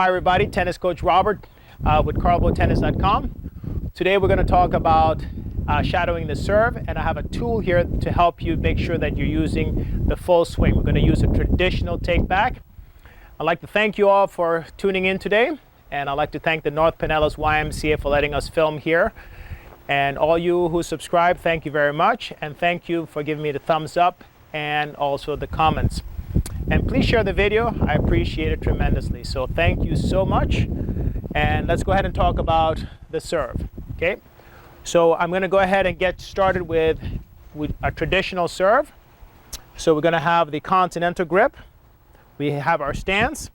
Hi everybody, Tennis Coach Robert with CarlboTennis.com. Today we're going to talk about shadowing the serve, and I have a tool here to help you make sure that you're using the full swing. We're going to use a traditional take back. I'd like to thank you all for tuning in today, and I'd like to thank the North Pinellas YMCA for letting us film here. And all you who subscribe, thank you very much, and thank you for giving me the thumbs up and also the comments. And please share the video. I appreciate it tremendously. So thank you so much. And let's go ahead and talk about the serve. Okay. So I'm going to go ahead and get started with a traditional serve. So we're going to have the continental grip. We have our stance.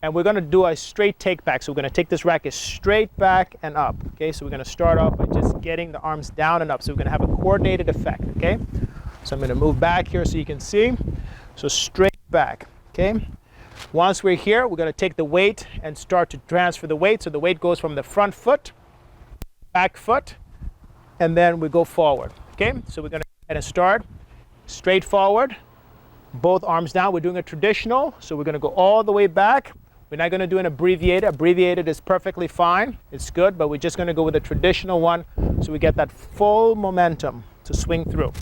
And we're going to do a straight take back. So we're going to take this racket straight back and up. Okay. So we're going to start off by just getting the arms down and up. So we're going to have a coordinated effect. Okay. So I'm going to move back here so you can see. So straight back, okay? Once we're here, we're going to take the weight and start to transfer the weight. So the weight goes from the front foot, back foot, and then we go forward, okay? So we're going to go ahead and start straight forward, both arms down. We're doing a traditional, so we're going to go all the way back. We're not going to do an abbreviated. Abbreviated is perfectly fine. It's good, but we're just going to go with a traditional one so we get that full momentum to swing through.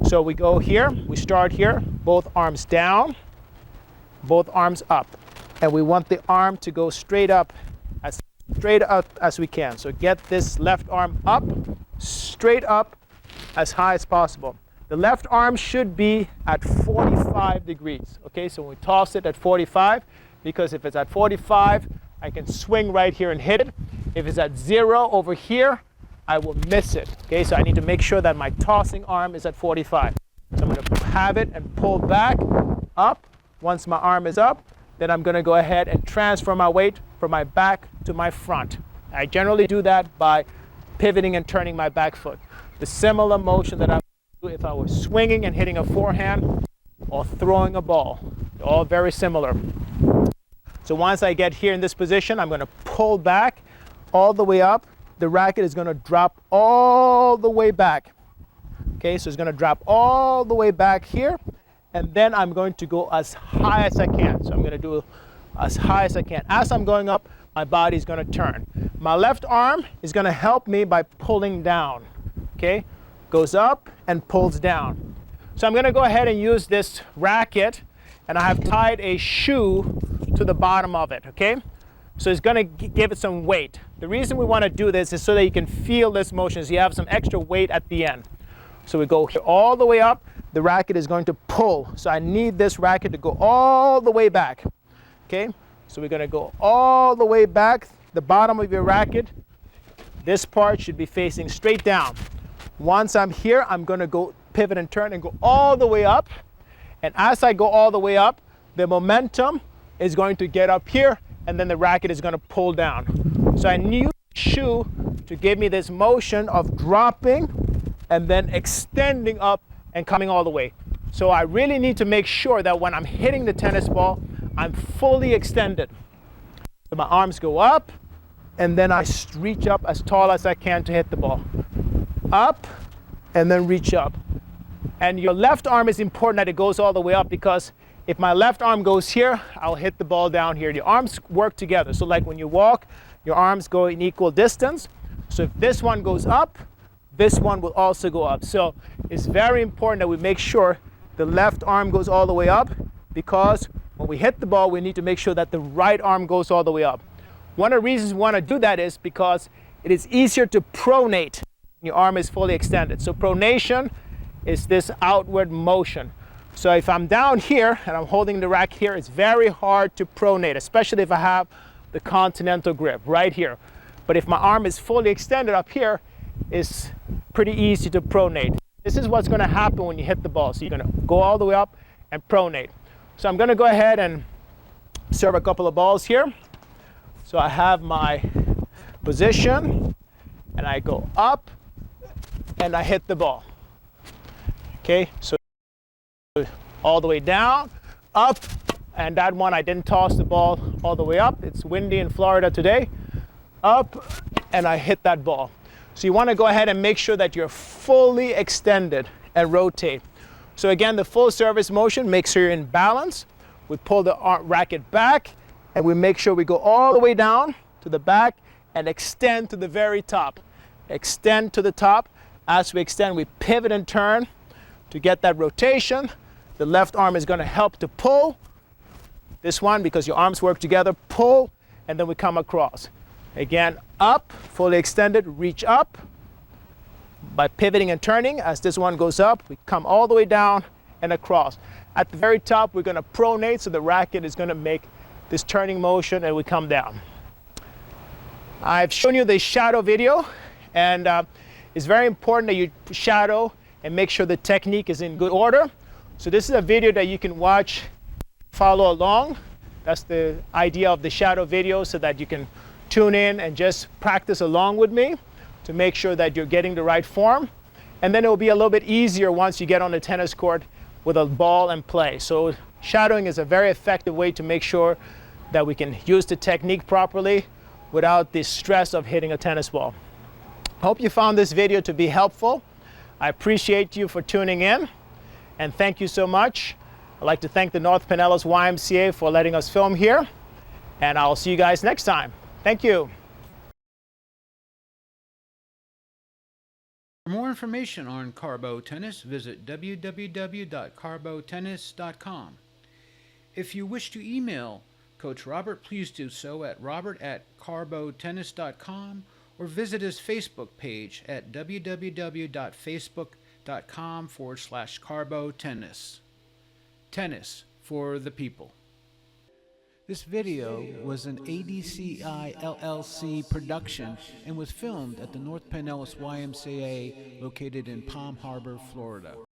So we go here, we start here, both arms down, both arms up. And we want the arm to go straight up as we can. So get this left arm up, straight up as high as possible. The left arm should be at 45 degrees. Okay, so we toss it at 45, because if it's at 45, I can swing right here and hit it. If it's at 0 over here, I will miss it. Okay, so I need to make sure that my tossing arm is at 45. So I'm going to have it and pull back, up. Once my arm is up, then I'm going to go ahead and transfer my weight from my back to my front. I generally do that by pivoting and turning my back foot. The similar motion that I would do if I was swinging and hitting a forehand or throwing a ball. They're all very similar. So once I get here in this position, I'm going to pull back all the way up. The racket is going to drop all the way back. Okay, so it's going to drop all the way back here, and then I'm going to go as high as I can. So I'm going to do as high as I can. As I'm going up, my body is going to turn. My left arm is going to help me by pulling down. Okay, goes up and pulls down. So I'm going to go ahead and use this racket, and I have tied a shoe to the bottom of it. Okay. So it's going to give it some weight. The reason we want to do this is so that you can feel this motion, so you have some extra weight at the end. So we go here all the way up. The racket is going to pull. So I need this racket to go all the way back. Okay? So we're going to go all the way back. The bottom of your racket, this part should be facing straight down. Once I'm here, I'm going to go pivot and turn and go all the way up. And as I go all the way up, the momentum is going to get up here, and then the racket is going to pull down. So I need the shoe to give me this motion of dropping and then extending up and coming all the way. So I really need to make sure that when I'm hitting the tennis ball, I'm fully extended. So my arms go up, and then I reach up as tall as I can to hit the ball. Up, and then reach up. And your left arm is important that it goes all the way up, because if my left arm goes here, I'll hit the ball down here. The arms work together. So like when you walk, your arms go in equal distance. So if this one goes up, this one will also go up. So it's very important that we make sure the left arm goes all the way up, because when we hit the ball, we need to make sure that the right arm goes all the way up. One of the reasons we want to do that is because it is easier to pronate when your arm is fully extended. So pronation is this outward motion. So if I'm down here and I'm holding the racket here, it's very hard to pronate, especially if I have the continental grip right here. But if my arm is fully extended up here, it's pretty easy to pronate. This is what's going to happen when you hit the ball. So you're going to go all the way up and pronate. So I'm going to go ahead and serve a couple of balls here. So I have my position, and I go up, and I hit the ball. Okay, so all the way down, up, and that one I didn't toss the ball all the way up. It's windy in Florida today. Up, and I hit that ball. So you want to go ahead and make sure that you're fully extended and rotate. So again, the full service motion, make sure you're in balance. We pull the racket back, And we make sure we go all the way down to the back and extend to the very top. Extend to the top. As we extend, we pivot and turn to get that rotation. The left arm is going to help to pull. This one, because your arms work together, pull, and then we come across. Again, up, fully extended, reach up. By pivoting and turning, as this one goes up, we come all the way down and across. At the very top, we're going to pronate, so the racket is going to make this turning motion, and we come down. I've shown you the shadow video, and it's very important that you shadow and make sure the technique is in good order. So this is a video that you can watch, follow along. That's the idea of the shadow video, so that you can tune in and just practice along with me to make sure that you're getting the right form. And then it will be a little bit easier once you get on the tennis court with a ball and play. So shadowing is a very effective way to make sure that we can use the technique properly without the stress of hitting a tennis ball. I hope you found this video to be helpful. I appreciate you for tuning in, and thank you so much. I'd like to thank the North Pinellas YMCA for letting us film here, and I'll see you guys next time. Thank you. For more information on Carlbo Tennis, visit www.carlbotennis.com. If you wish to email Coach Robert, please do so at robert@carlbotennis.com, or visit his Facebook page at www.facebook.com/Carlbo Tennis. Tennis for the people. This video was an ADCI LLC production and was filmed at the North Pinellas YMCA located in Palm Harbor, Florida.